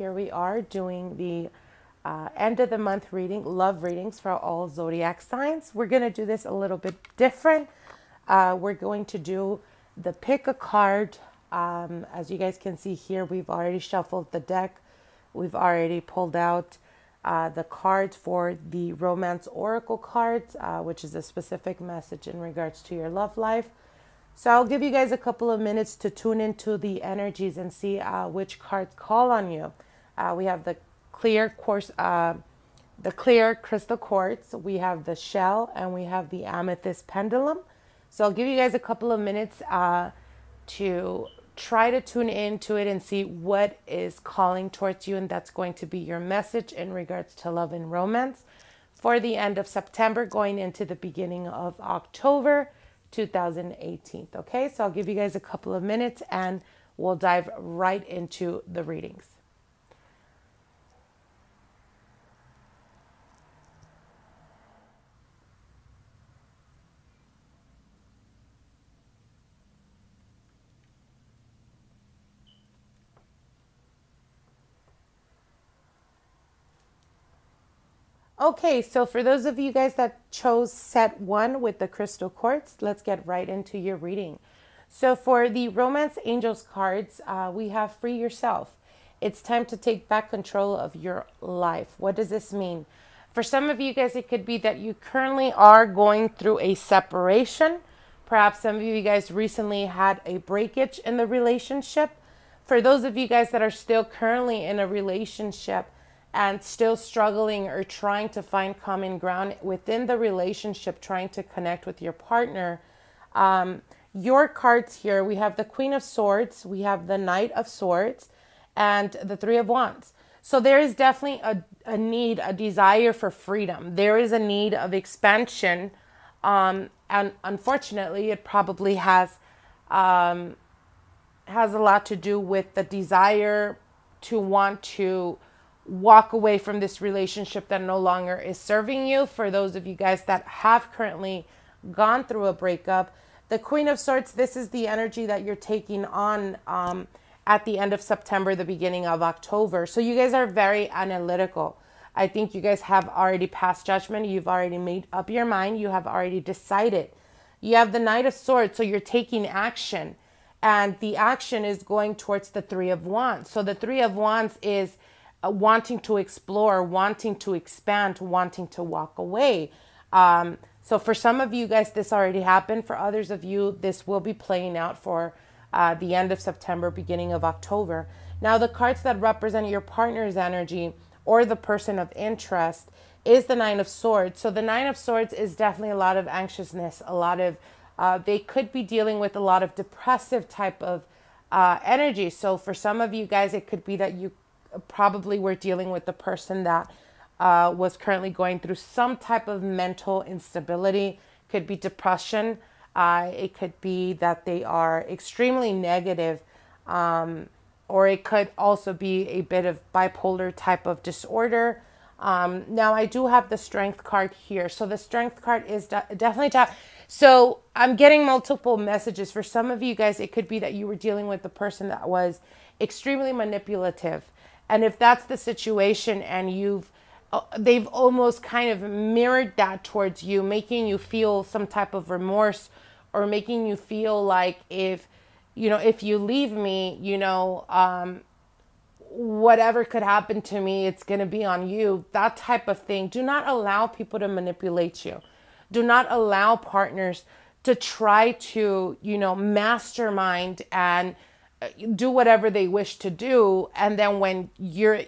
here we are doing the end of the month reading, love readings for all zodiac signs. We're going to do this a little bit different. We're going to do the pick a card. As you guys can see here, we've already shuffled the deck. We've already pulled out the cards for the Romance Oracle cards, which is a specific message in regards to your love life. So I'll give you guys a couple of minutes to tune into the energies and see which cards call on you. We have the clear crystal quartz, we have the shell, and we have the amethyst pendulum. So I'll give you guys a couple of minutes to try to tune into it and see what is calling towards you, and that's going to be your message in regards to love and romance for the end of September going into the beginning of October 2018. Okay, so I'll give you guys a couple of minutes and we'll dive right into the readings. Okay, so for those of you guys that chose set 1 with the crystal quartz, let's get right into your reading. So for the Romance Angels cards, we have Free Yourself. It's time to take back control of your life. What does this mean? For some of you guys, it could be that you currently are going through a separation. Perhaps some of you guys recently had a breakage in the relationship. For those of you guys that are still currently in a relationship, and still struggling or trying to find common ground within the relationship, trying to connect with your partner. Your cards here, we have the Queen of Swords, we have the Knight of Swords, and the Three of Wands. So there is definitely a need, a desire for freedom. There is a need of expansion, and unfortunately, it probably has a lot to do with the desire to want to walk away from this relationship that no longer is serving you. For those of you guys that have currently gone through a breakup, the Queen of Swords, this is the energy that you're taking on at the end of September, the beginning of October. So you guys are very analytical. I think you guys have already passed judgment. You've already made up your mind. You have already decided. You have the Knight of Swords, so you're taking action. And the action is going towards the Three of Wands. So the Three of Wands is wanting to explore, wanting to expand, wanting to walk away. So for some of you guys, this already happened. For others of you, this will be playing out for the end of September, beginning of October. Now, the cards that represent your partner's energy or the person of interest is the Nine of Swords. So the Nine of Swords is definitely a lot of anxiousness, a lot of, they could be dealing with a lot of depressive type of energy. So for some of you guys, it could be that you probably were dealing with the person that was currently going through some type of mental instability. Could be depression. It could be that they are extremely negative, or it could also be a bit of bipolar type of disorder. Now I do have the Strength card here. So the Strength card is definitely so I'm getting multiple messages. For some of you guys, it could be that you were dealing with the person that was extremely manipulative. And if that's the situation and they've almost kind of mirrored that towards you, making you feel some type of remorse, or making you feel like if you leave me, whatever could happen to me, it's going to be on you, that type of thing. Do not allow people to manipulate you. Do not allow partners to try to, mastermind and do whatever they wish to do. And then when you're,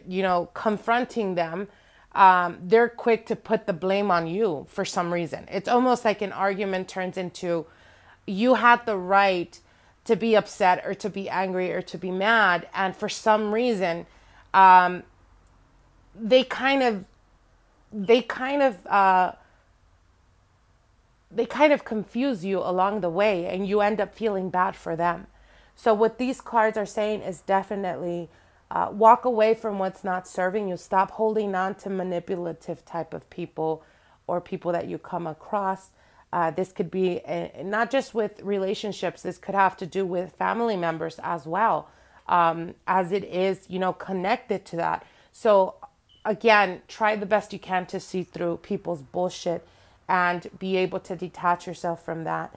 confronting them, they're quick to put the blame on you for some reason. It's almost like an argument turns into, you had the right to be upset or to be angry or to be mad. And for some reason, they kind of confuse you along the way, and you end up feeling bad for them. So what these cards are saying is definitely walk away from what's not serving you. Stop holding on to manipulative type of people or people that you come across. This could be not just with relationships. This could have to do with family members as well. as it is, you know, connected to that. So again, try the best you can to see through people's bullshit and be able to detach yourself from that.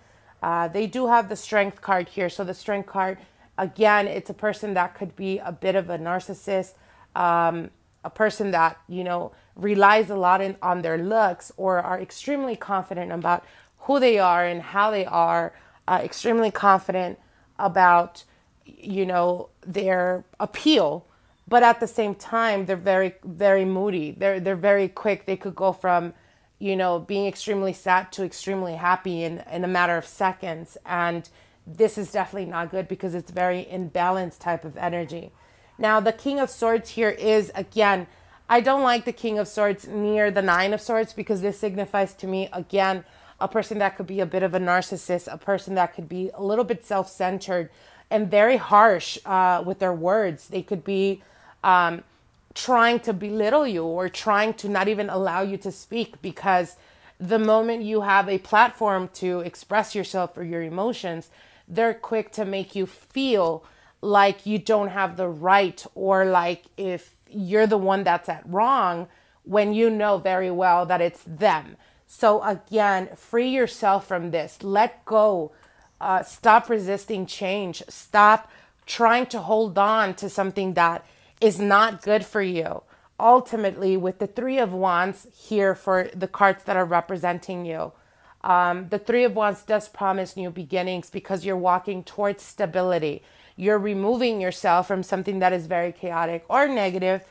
They do have the strength card here. So the strength card, again, it's a person that could be a bit of a narcissist, a person that, you know, relies a lot on their looks, or are extremely confident about who they are and how they are, extremely confident about, you know, their appeal. But at the same time, they're very, very moody. They're very quick. They could go from, you know, being extremely sad to extremely happy in a matter of seconds. And this is definitely not good because it's very imbalanced type of energy. Now, the King of Swords here is, again, I don't like the King of Swords near the Nine of Swords because this signifies to me, again, a person that could be a bit of a narcissist, a person that could be a little bit self-centered and very harsh with their words. They could be trying to belittle you or trying to not even allow you to speak, because the moment you have a platform to express yourself or your emotions, they're quick to make you feel like you don't have the right, or like if you're the one that's at wrong, when you know very well that it's them. So again, free yourself from this. Let go. Stop resisting change. Stop trying to hold on to something that is not good for you. Ultimately, with the Three of Wands here for the cards that are representing you, the Three of Wands does promise new beginnings because you're walking towards stability. You're removing yourself from something that is very chaotic or negative,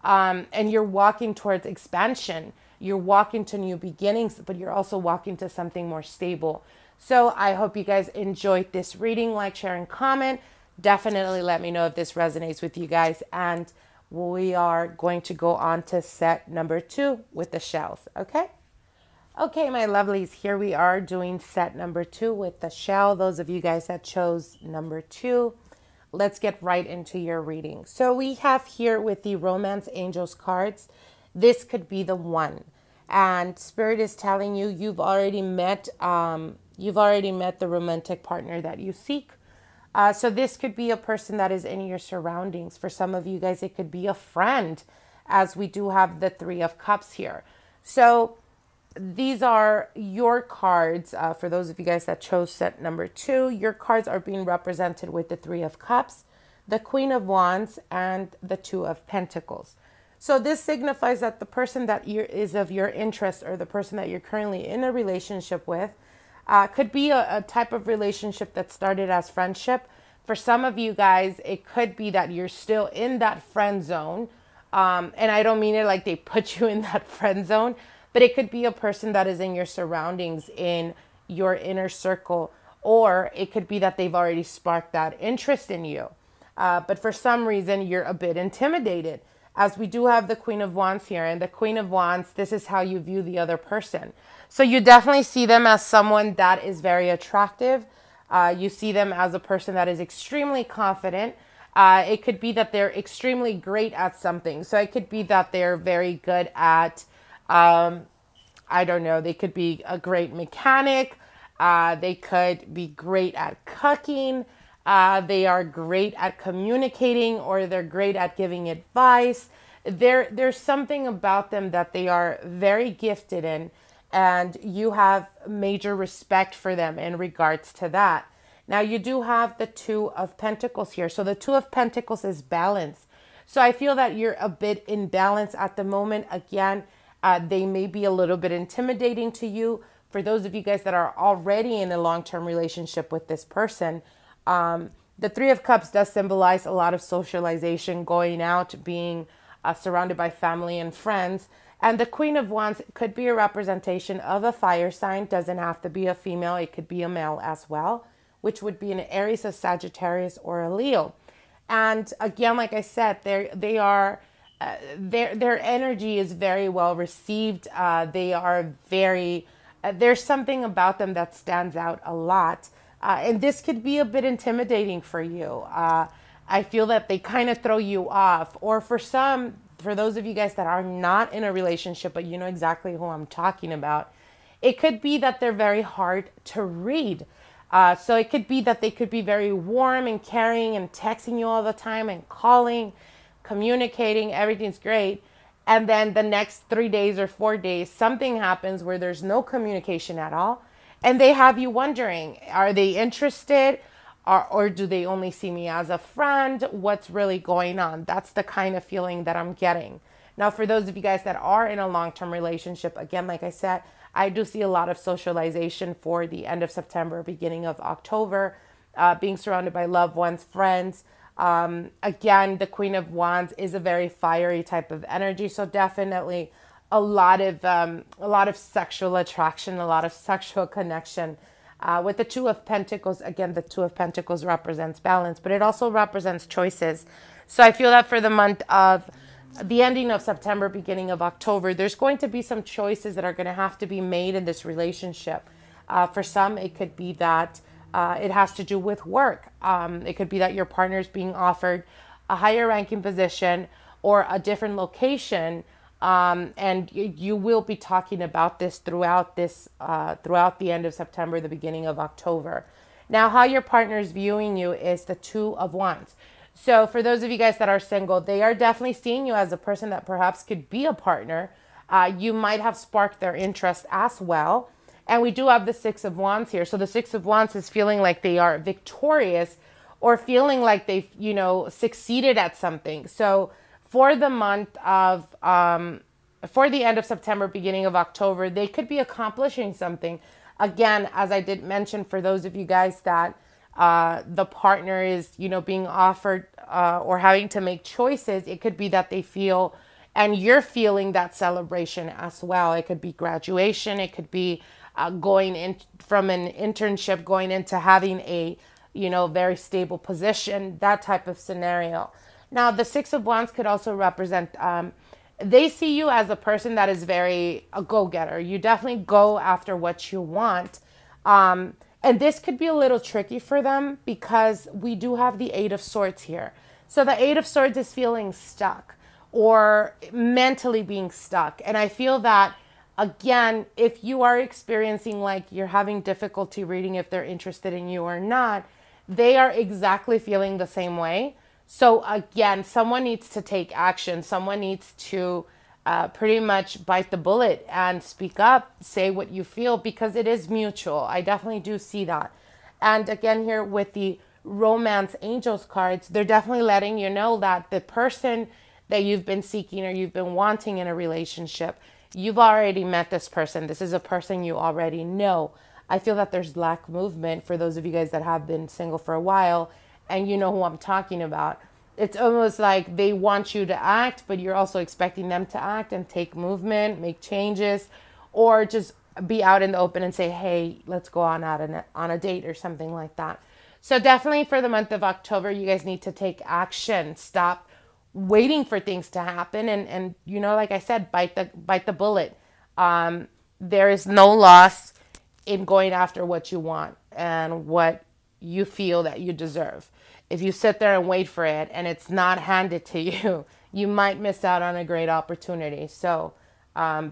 and you're walking towards expansion. You're walking to new beginnings, but you're also walking to something more stable. So I hope you guys enjoyed this reading. Like, share, and comment. Definitely let me know if this resonates with you guys. And we are going to go on to set number 2 with the shells. Okay? Okay, my lovelies, here we are doing set number 2 with the shell. Those of you guys that chose number 2, let's get right into your reading. So we have here with the Romance Angels cards, this could be the one. And Spirit is telling you you've already met the romantic partner that you seek. So this could be a person that is in your surroundings. For some of you guys, it could be a friend, as we do have the Three of Cups here. So these are your cards. For those of you guys that chose set number 2, your cards are being represented with the Three of Cups, the Queen of Wands, and the Two of Pentacles. So this signifies that the person that is of your interest, or the person that you're currently in a relationship with, could be a type of relationship that started as friendship. For some of you guys, it could be that you're still in that friend zone. And I don't mean it like they put you in that friend zone, but it could be a person that is in your surroundings, in your inner circle, or it could be that they've already sparked that interest in you. But for some reason, you're a bit intimidated, as we do have the Queen of Wands here. And the Queen of Wands, this is how you view the other person. So you definitely see them as someone that is very attractive. You see them as a person that is extremely confident. It could be that they're extremely great at something. So it could be that they're very good at, I don't know, they could be a great mechanic. They could be great at cooking. They are great at communicating, or they're great at giving advice. There's something about them that they are very gifted in, and you have major respect for them in regards to that. Now, you do have the Two of Pentacles here. So the Two of Pentacles is balance. So I feel that you're a bit in balance at the moment. Again, they may be a little bit intimidating to you. For those of you guys that are already in a long-term relationship with this person, the Three of Cups does symbolize a lot of socialization, going out, being surrounded by family and friends. And the Queen of Wands could be a representation of a fire sign. Doesn't have to be a female. It could be a male as well, which would be an Aries, a Sagittarius, or a Leo. And again, like I said, their energy is very well received. They are very, there's something about them that stands out a lot. And this could be a bit intimidating for you. I feel that they kind of throw you off. Or for those of you guys that are not in a relationship, but you know exactly who I'm talking about, it could be that they're very hard to read. So it could be that they could be very warm and caring and texting you all the time and calling, communicating, everything's great. And then the next 3 days or 4 days, something happens where there's no communication at all. And they have you wondering, are they interested? Or do they only see me as a friend? What's really going on? That's the kind of feeling that I'm getting. Now, for those of you guys that are in a long-term relationship, again, like I said, I do see a lot of socialization for the end of September, beginning of October, being surrounded by loved ones, friends. Again, the Queen of Wands is a very fiery type of energy. So definitely a lot of sexual attraction, a lot of sexual connection. With the Two of Pentacles, again, the Two of Pentacles represents balance, but it also represents choices. So I feel that for the month of the ending of September, beginning of October, there's going to be some choices that are going to have to be made in this relationship. For some, it could be that it has to do with work. It could be that your partner is being offered a higher ranking position or a different location. And you will be talking about this throughout the end of September, the beginning of October. Now, how your partner is viewing you is the Two of Wands. So for those of you guys that are single, they are definitely seeing you as a person that perhaps could be a partner. You might have sparked their interest as well. And we do have the Six of Wands here. So the Six of Wands is feeling like they are victorious or feeling like they've, succeeded at something. So for the month of, for the end of September, beginning of October, they could be accomplishing something. Again, as I did mention, for those of you guys that the partner is, being offered or having to make choices, it could be that they feel, and you're feeling that celebration as well. It could be graduation. It could be going in from an internship, going into having a, very stable position, that type of scenario. Now, the Six of Wands could also represent, they see you as a person that is a go-getter. You definitely go after what you want. And this could be a little tricky for them because we do have the Eight of Swords here. So the Eight of Swords is feeling stuck or mentally being stuck. And I feel that, again, if you are experiencing like you're having difficulty reading if they're interested in you or not, they are exactly feeling the same way. So again, someone needs to take action. Someone needs to pretty much bite the bullet and speak up, say what you feel, because it is mutual. I definitely do see that. And again, here with the Romance Angels cards, they're definitely letting you know that the person that you've been seeking or you've been wanting in a relationship, you've already met this person. This is a person you already know. I feel that there's lack movement for those of you guys that have been single for a while, and you know who I'm talking about. It's almost like they want you to act, but you're also expecting them to act and take movement, make changes, or just be out in the open and say, hey, let's go on out on a date or something like that. So definitely for the month of October, you guys need to take action. Stop waiting for things to happen. And like I said, bite the bullet. There is no loss in going after what you want and what you feel that you deserve. If you sit there and wait for it and it's not handed to you, you might miss out on a great opportunity. So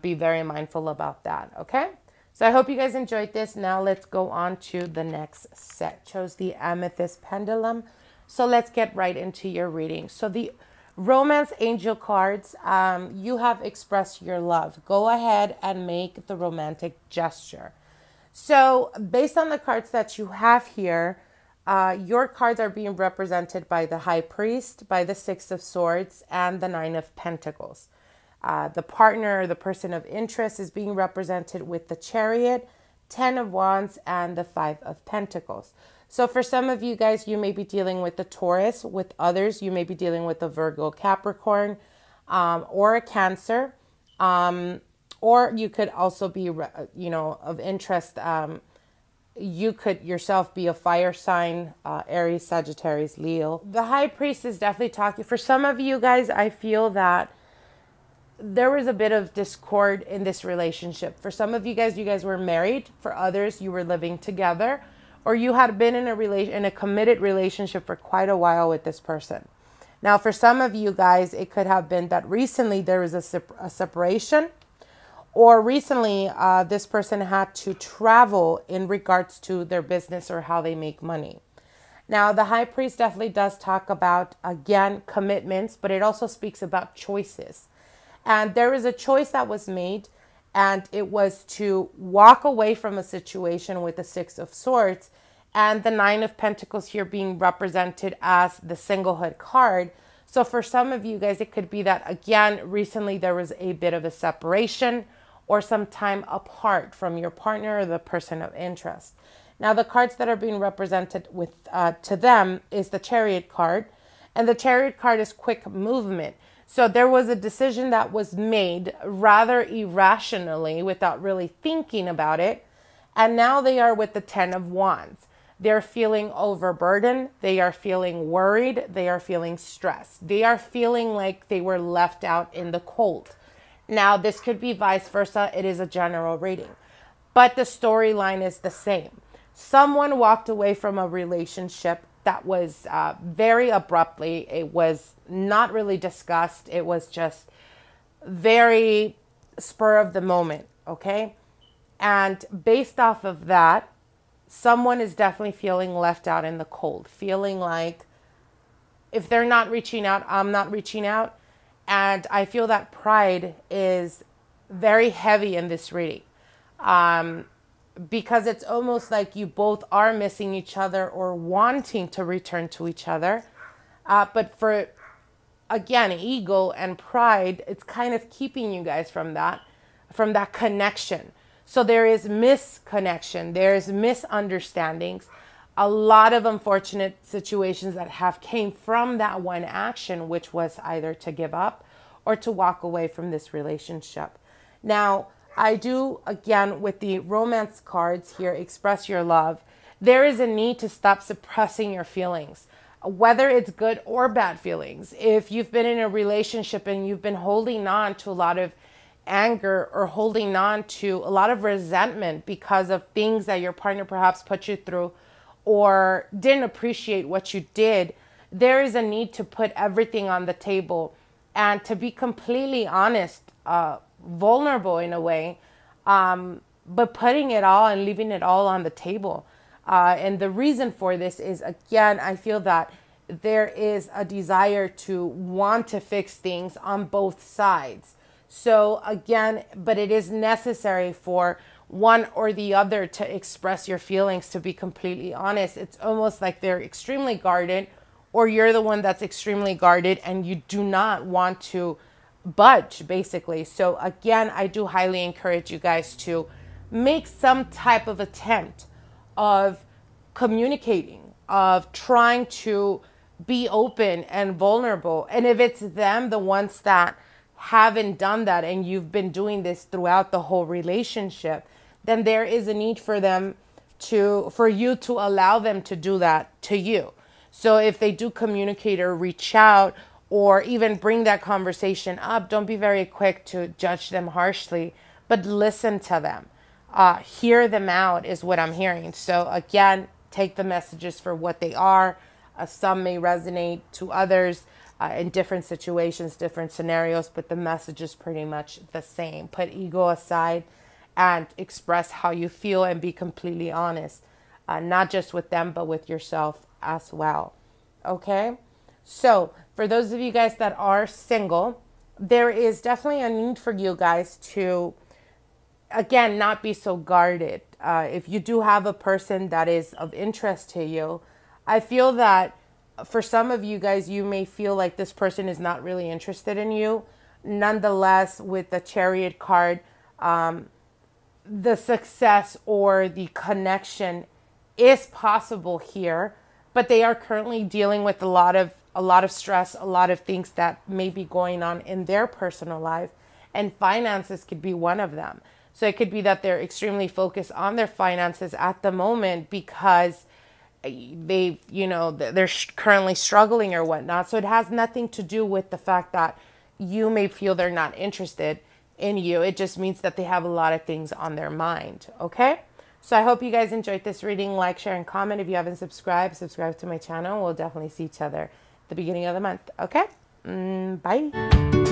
be very mindful about that, okay? So I hope you guys enjoyed this. Now let's go on to the next set. Chose the Amethyst pendulum. So let's get right into your reading. So the Romance Angel cards, you have expressed your love. Go ahead and make the romantic gesture. So based on the cards that you have here, your cards are being represented by the High Priest, by the Six of Swords, and the Nine of Pentacles. The partner, the person of interest, is being represented with the Chariot, Ten of Wands, and the Five of Pentacles. So for some of you guys, you may be dealing with the Taurus. With others, you may be dealing with a Virgo, Capricorn, or a Cancer. Or you could also be, of interest. You could yourself be a fire sign, Aries, Sagittarius, Leo. The High Priest is definitely talking. For some of you guys, I feel that there was a bit of discord in this relationship. For some of you guys were married. For others, you were living together. Or you had been in a committed relationship for quite a while with this person. Now, for some of you guys, it could have been that recently there was a separation. or recently this person had to travel in regards to their business or how they make money. Now, the High Priest definitely does talk about, again, commitments, but it also speaks about choices. And there is a choice that was made, and it was to walk away from a situation with the Six of Swords, and the Nine of Pentacles here being represented as the singlehood card. So for some of you guys, it could be that, again, recently there was a bit of a separation or some time apart from your partner or the person of interest. Now, the cards that are being represented with to them is the Chariot card, and the Chariot card is quick movement. So there was a decision that was made rather irrationally without really thinking about it, and now they are with the Ten of Wands. They're feeling overburdened, they are feeling worried, they are feeling stressed, they are feeling like they were left out in the cold. Now, this could be vice versa. It is a general reading, but the storyline is the same. Someone walked away from a relationship that was very abruptly. It was not really discussed. It was just very spur of the moment, okay? And based off of that, someone is definitely feeling left out in the cold, feeling like if they're not reaching out, I'm not reaching out. And I feel that pride is very heavy in this reading, because it's almost like you both are missing each other or wanting to return to each other. But for, again, ego and pride, it's kind of keeping you guys from that connection. So there is misconnection, there's misunderstandings, a lot of unfortunate situations that have came from that one action, which was either to give up or to walk away from this relationship. Now, I do, again, with the romance cards here, express your love. There is a need to stop suppressing your feelings, whether it's good or bad feelings. If you've been in a relationship and you've been holding on to a lot of anger or holding on to a lot of resentment because of things that your partner perhaps put you through or didn't appreciate what you did, there is a need to put everything on the table and to be completely honest, vulnerable in a way, but putting it all and leaving it all on the table. And the reason for this is, again, I feel that there is a desire to want to fix things on both sides. So again, but it is necessary for one or the other to express your feelings, to be completely honest. It's almost like they're extremely guarded, or you're the one that's extremely guarded and you do not want to budge, basically. So again, I do highly encourage you guys to make some type of attempt of communicating, of trying to be open and vulnerable. And if it's them, the ones that haven't done that, and you've been doing this throughout the whole relationship, then there is a need for them for you to allow them to do that to you. So if they do communicate or reach out or even bring that conversation up, don't be very quick to judge them harshly, but listen to them. Hear them out is what I'm hearing. So again, take the messages for what they are. Some may resonate to others in different situations, different scenarios, but the message is pretty much the same. Put ego aside and express how you feel and be completely honest, not just with them, but with yourself as well. Okay? So for those of you guys that are single, there is definitely a need for you guys to, again, not be so guarded. If you do have a person that is of interest to you, I feel that for some of you guys, you may feel like this person is not really interested in you. Nonetheless, with the Chariot card, the success or the connection is possible here, but they are currently dealing with a lot of stress, a lot of things that may be going on in their personal life, and finances could be one of them. So it could be that they're extremely focused on their finances at the moment because they're currently struggling or whatnot. So it has nothing to do with the fact that you may feel they're not interested in you. It just means that they have a lot of things on their mind. Okay? So I hope you guys enjoyed this reading. Like, share, and comment. If you haven't subscribed, subscribe to my channel. We'll definitely see each other at the beginning of the month. Okay? Bye.